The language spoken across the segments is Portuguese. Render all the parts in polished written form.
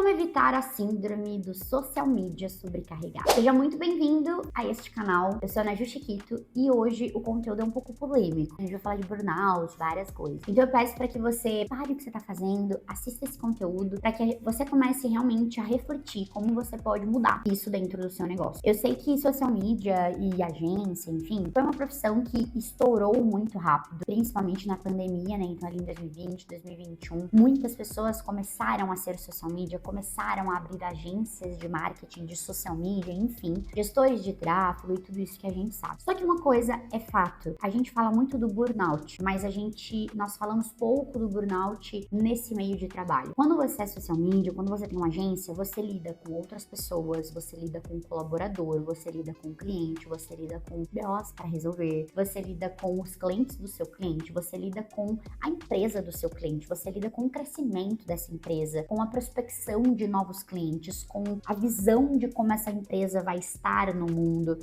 Como evitar a síndrome do social media sobrecarregado. Seja muito bem-vindo a este canal. Eu sou a Naju Chiquito e hoje o conteúdo é um pouco polêmico. A gente vai falar de burnout, várias coisas. Então eu peço para que você pare o que você está fazendo, assista esse conteúdo, para que você comece realmente a refletir como você pode mudar isso dentro do seu negócio. Eu sei que social media e agência, enfim, foi uma profissão que estourou muito rápido, principalmente na pandemia, né? Então ali em 2020, 2021, muitas pessoas começaram a ser social media, começaram a abrir agências de marketing, de social media, enfim, gestores de tráfego e tudo isso que a gente sabe. Só que uma coisa é fato, a gente fala muito do burnout, mas nós falamos pouco do burnout nesse meio de trabalho. Quando você é social media, quando você tem uma agência, você lida com outras pessoas, você lida com um colaborador, você lida com o cliente, você lida com BOs para resolver, você lida com os clientes do seu cliente, você lida com a empresa do seu cliente, você lida com o crescimento dessa empresa, com a prospecção de novos clientes, com a visão de como essa empresa vai estar no mundo,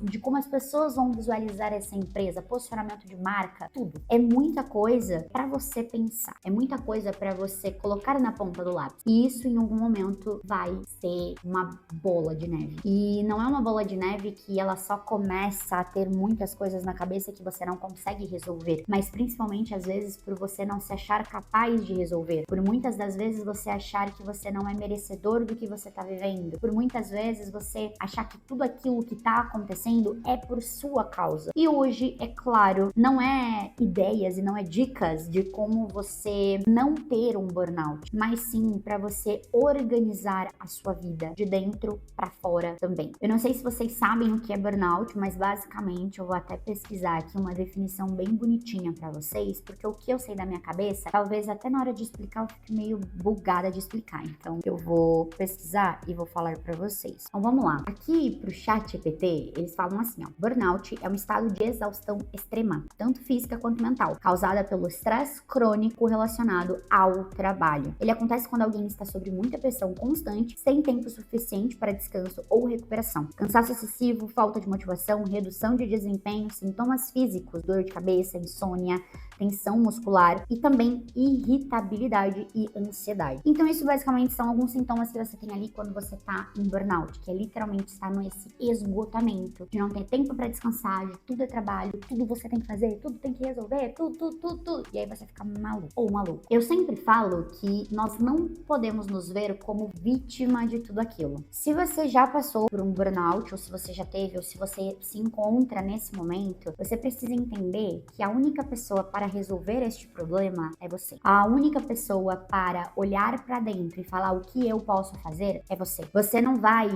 de como as pessoas vão visualizar essa empresa, posicionamento de marca, tudo. É muita coisa para você pensar, é muita coisa para você colocar na ponta do lápis. E isso em algum momento vai ser uma bola de neve. E não é uma bola de neve que ela só começa a ter muitas coisas na cabeça que você não consegue resolver, mas principalmente às vezes por você não se achar capaz de resolver, por muitas das vezes você achar que você não é merecedor do que você tá vivendo, por muitas vezes você achar que tudo aquilo que tá acontecendo é por sua causa. E hoje, é claro, não é ideias e não é dicas de como você não ter um burnout, mas sim para você organizar a sua vida de dentro para fora também. Eu não sei se vocês sabem o que é burnout, mas basicamente eu vou até pesquisar aqui uma definição bem bonitinha para vocês, porque o que eu sei da minha cabeça, talvez até na hora de explicar eu fique meio bugada de explicar. Então eu vou pesquisar e vou falar para vocês. Então vamos lá. Aqui pro ChatGPT, eles falam assim, ó: burnout é um estado de exaustão extrema, tanto física quanto mental, causada pelo estresse crônico relacionado ao trabalho. Ele acontece quando alguém está sob muita pressão constante, sem tempo suficiente para descanso ou recuperação. Cansaço excessivo, falta de motivação, redução de desempenho, sintomas físicos, dor de cabeça, insônia, tensão muscular e também irritabilidade e ansiedade. Então isso basicamente são alguns sintomas que você tem ali quando você tá em burnout, que é literalmente estar nesse esgotamento, de não ter tempo para descansar, de tudo é trabalho, tudo você tem que fazer, tudo tem que resolver, tudo. E aí você fica maluco ou maluco. Eu sempre falo que nós não podemos nos ver como vítima de tudo aquilo. Se você já passou por um burnout, ou se você já teve, ou se você se encontra nesse momento, você precisa entender que a única pessoa para resolver este problema é você. A única pessoa para olhar para dentro e falar o que eu posso fazer é você. Você não vai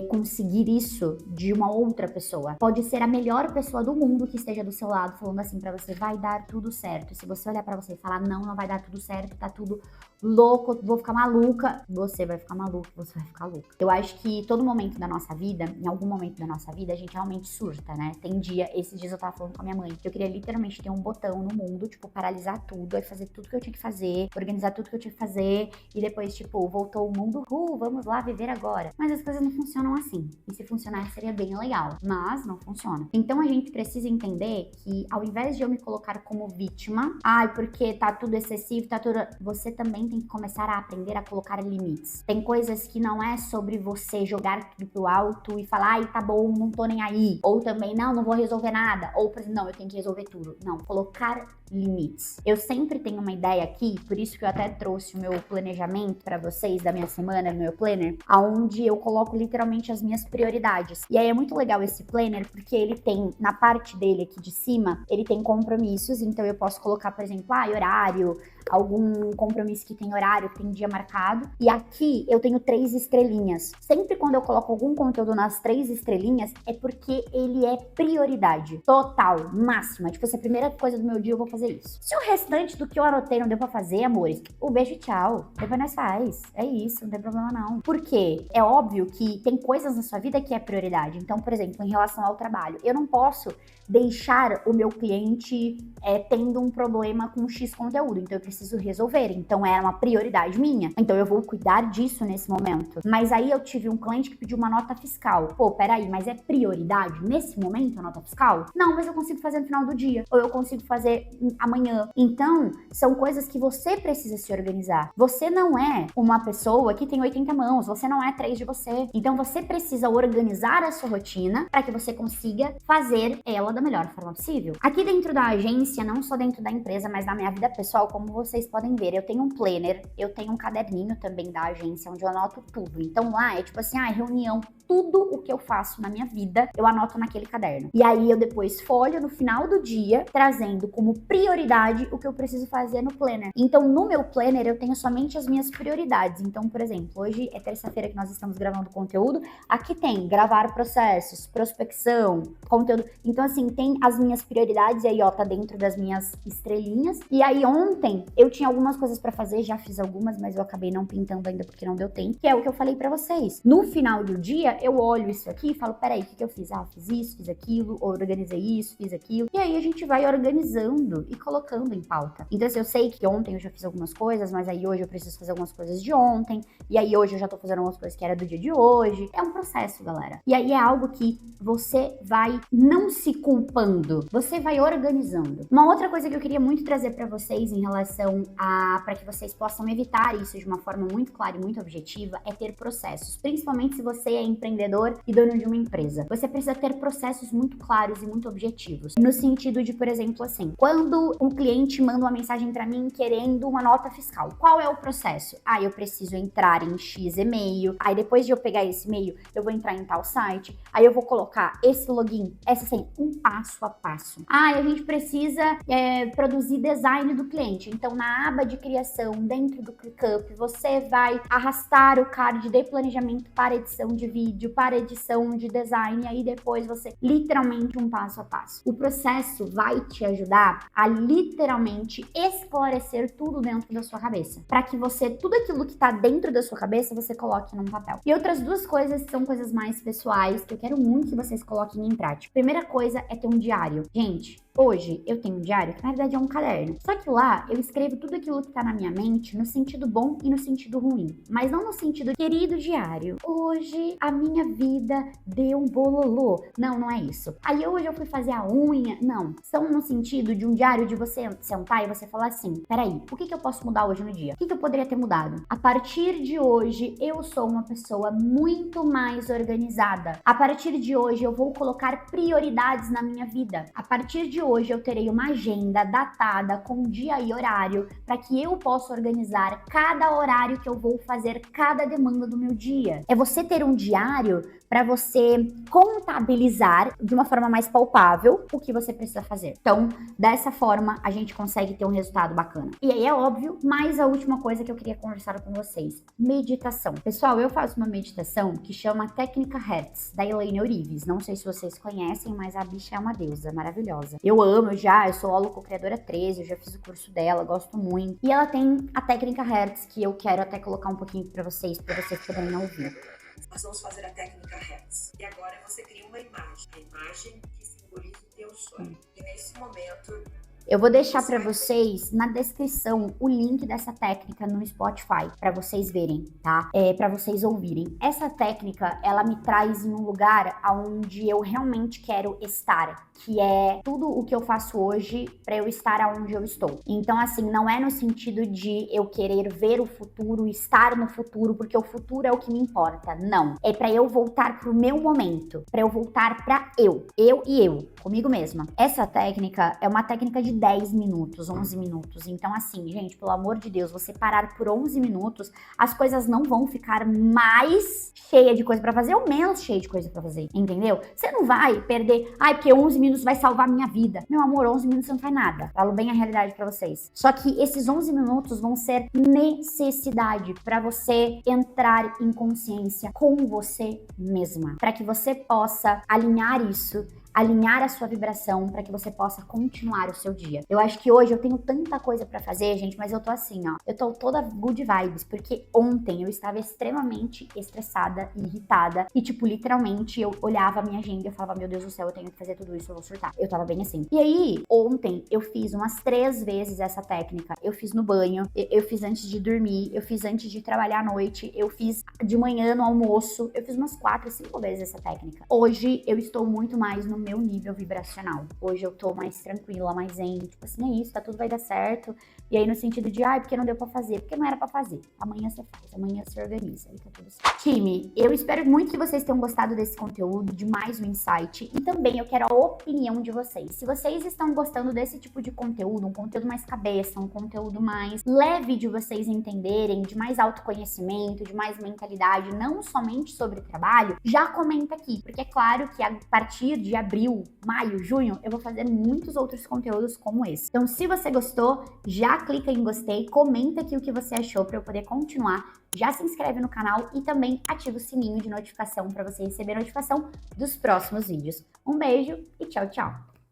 conseguir isso de uma outra pessoa. Pode ser a melhor pessoa do mundo que esteja do seu lado falando assim para você: vai dar tudo certo. Se você olhar para você e falar: não vai dar tudo certo, tá tudo louco, vou ficar maluca, você vai ficar maluco, você vai ficar louca. Eu acho que todo momento da nossa vida, em algum momento da nossa vida, a gente realmente surta, né? Esses dias eu tava falando com a minha mãe que eu queria literalmente ter um botão no mundo, tipo, paralisar tudo, aí fazer tudo que eu tinha que fazer, organizar tudo que eu tinha que fazer, e depois, tipo, voltou o mundo, vamos lá viver agora. Mas as coisas não funcionam assim. E se funcionar seria bem legal, mas não funciona. Então a gente precisa entender que ao invés de eu me colocar como vítima, porque tá tudo excessivo, você também tem que começar a aprender a colocar limites. Tem coisas que não é sobre você jogar tudo pro alto e falar: tá bom, não tô nem aí. Ou também, não vou resolver nada. Ou, por exemplo, não, eu tenho que resolver tudo. Não, colocar limites. Eu sempre tenho uma ideia aqui, por isso que eu até trouxe o meu planejamento para vocês da minha semana, no meu planner, aonde eu coloco literalmente as minhas prioridades. E aí é muito legal esse planner, porque ele tem, na parte dele aqui de cima, ele tem compromissos, então eu posso colocar, por exemplo, horário, algum compromisso que tem horário, que tem dia marcado. E aqui eu tenho 3 estrelinhas. Sempre quando eu coloco algum conteúdo nas 3 estrelinhas, é porque ele é prioridade. Total, máxima. Tipo, se a primeira coisa do meu dia eu vou fazer isso. Se o restante do que eu anotei não deu pra fazer, amores, o beijo e tchau. Depois nós faz. É isso, não tem problema não. Por quê? É óbvio que tem coisas na sua vida que é prioridade. Então, por exemplo, em relação ao trabalho, eu não posso deixar o meu cliente tendo um problema com X conteúdo. Então, eu preciso preciso resolver. Então é uma prioridade minha. Então eu vou cuidar disso nesse momento. Mas aí eu tive um cliente que pediu uma nota fiscal. Pô, peraí, mas é prioridade nesse momento a nota fiscal? Não, mas eu consigo fazer no final do dia. Ou eu consigo fazer amanhã. Então, são coisas que você precisa se organizar. Você não é uma pessoa que tem 80 mãos. Você não é 3 de você. Então você precisa organizar a sua rotina para que você consiga fazer ela da melhor forma possível. Aqui dentro da agência, não só dentro da empresa, mas na minha vida pessoal, como vocês podem ver, eu tenho um planner, eu tenho um caderninho também da agência onde eu anoto tudo. Então lá é tipo assim, reunião, tudo o que eu faço na minha vida, eu anoto naquele caderno. E aí eu depois folho no final do dia, trazendo como prioridade o que eu preciso fazer no planner. Então no meu planner eu tenho somente as minhas prioridades. Então, por exemplo, hoje é terça-feira que nós estamos gravando conteúdo, aqui tem gravar processos, prospecção, conteúdo. Então assim, tem as minhas prioridades, e aí ó, tá dentro das minhas estrelinhas. E aí ontem eu tinha algumas coisas pra fazer, já fiz algumas, mas eu acabei não pintando ainda porque não deu tempo, que é o que eu falei pra vocês. No final do dia, eu olho isso aqui e falo, peraí, o que eu fiz? Fiz isso, fiz aquilo, organizei isso, fiz aquilo. E aí a gente vai organizando e colocando em pauta. Então assim, eu sei que ontem eu já fiz algumas coisas, mas aí hoje eu preciso fazer algumas coisas de ontem, e aí hoje eu já tô fazendo algumas coisas que era do dia de hoje. É um processo, galera. E aí é algo que você vai não se culpando, você vai organizando. Uma outra coisa que eu queria muito trazer pra vocês em relação para que vocês possam evitar isso de uma forma muito clara e muito objetiva, é ter processos. Principalmente se você é empreendedor e dono de uma empresa. Você precisa ter processos muito claros e muito objetivos. No sentido de, por exemplo, assim, quando um cliente manda uma mensagem pra mim querendo uma nota fiscal, qual é o processo? Eu preciso entrar em X e-mail, aí depois de eu pegar esse e-mail, eu vou entrar em tal site, aí eu vou colocar esse login, essa senha, um passo a passo. A gente precisa produzir design do cliente. Então, na aba de criação, dentro do ClickUp, você vai arrastar o card de planejamento para edição de vídeo, para edição de design, e aí depois você, literalmente, um passo a passo. O processo vai te ajudar a literalmente esclarecer tudo dentro da sua cabeça, para que você, tudo aquilo que tá dentro da sua cabeça, você coloque num papel. E outras duas coisas são coisas mais pessoais, que eu quero muito que vocês coloquem em prática. Primeira coisa é ter um diário. Gente, hoje eu tenho um diário que na verdade é um caderno. Só que lá eu escrevo tudo aquilo que tá na minha mente no sentido bom e no sentido ruim. Mas não no sentido, querido diário, hoje a minha vida deu um bololô. Não, não é isso. Aí hoje eu fui fazer a unha. Não. São no sentido de um diário de você sentar e você falar assim, peraí, o que eu posso mudar hoje no dia? O que eu poderia ter mudado? A partir de hoje eu sou uma pessoa muito mais organizada. A partir de hoje eu vou colocar prioridades na minha vida. A partir de hoje eu terei uma agenda datada com dia e horário para que eu possa organizar cada horário que eu vou fazer cada demanda do meu dia. É você ter um diário para você contabilizar de uma forma mais palpável o que você precisa fazer. Então, dessa forma, a gente consegue ter um resultado bacana. E aí é óbvio, mas a última coisa que eu queria conversar com vocês, meditação. Pessoal, eu faço uma meditação que chama Técnica Hertz, da Elaine Orives. Não sei se vocês conhecem, mas a bicha é uma deusa maravilhosa. Eu amo, eu sou holocriadora 13, eu já fiz o curso dela, gosto muito. E ela tem a Técnica Hertz, que eu quero até colocar um pouquinho para vocês poderem ouvir. Nós vamos fazer a técnica Hertz. E agora você cria uma imagem. A imagem que simboliza o teu sonho. E nesse momento... Eu vou deixar para vocês na descrição o link dessa técnica no Spotify para vocês verem, tá? Para vocês ouvirem. Essa técnica, ela me traz em um lugar onde eu realmente quero estar, que é tudo o que eu faço hoje para eu estar aonde eu estou. Então, assim, não é no sentido de eu querer ver o futuro, estar no futuro, porque o futuro é o que me importa. Não. É para eu voltar pro meu momento, para eu voltar para eu e eu, comigo mesma. Essa técnica é uma técnica de 10 minutos, 11 minutos. Então, assim, gente, pelo amor de Deus, você parar por 11 minutos, as coisas não vão ficar mais cheia de coisa pra fazer ou menos cheia de coisa pra fazer, entendeu? Você não vai perder, porque 11 minutos vai salvar a minha vida. Meu amor, 11 minutos você não faz nada. Falo bem a realidade pra vocês. Só que esses 11 minutos vão ser necessidade pra você entrar em consciência com você mesma, pra que você possa alinhar isso, alinhar a sua vibração para que você possa continuar o seu dia. Eu acho que hoje eu tenho tanta coisa para fazer, gente, mas eu tô assim, ó, eu tô toda good vibes, porque ontem eu estava extremamente estressada e irritada e, tipo, literalmente eu olhava a minha agenda e eu falava, meu Deus do céu, eu tenho que fazer tudo isso, eu vou surtar. Eu tava bem assim. E aí, ontem eu fiz umas 3 vezes essa técnica. Eu fiz no banho, eu fiz antes de dormir, eu fiz antes de trabalhar à noite, eu fiz de manhã no almoço, eu fiz umas 4, 5 vezes essa técnica. Hoje eu estou muito mais no meu nível vibracional. Hoje eu tô mais tranquila, mais zen, tipo assim, é isso, tá, tudo vai dar certo. E aí no sentido de, porque não deu pra fazer, porque não era pra fazer. Amanhã você faz, amanhã você organiza, aí tá tudo certo. Time, eu espero muito que vocês tenham gostado desse conteúdo, de mais um insight, e também eu quero a opinião de vocês. Se vocês estão gostando desse tipo de conteúdo, um conteúdo mais cabeça, um conteúdo mais leve de vocês entenderem, de mais autoconhecimento, de mais mentalidade, não somente sobre trabalho, já comenta aqui, porque é claro que a partir de abril, maio, junho, eu vou fazer muitos outros conteúdos como esse. Então, se você gostou, já clica em gostei, comenta aqui o que você achou para eu poder continuar, já se inscreve no canal e também ativa o sininho de notificação para você receber notificação dos próximos vídeos. Um beijo e tchau, tchau!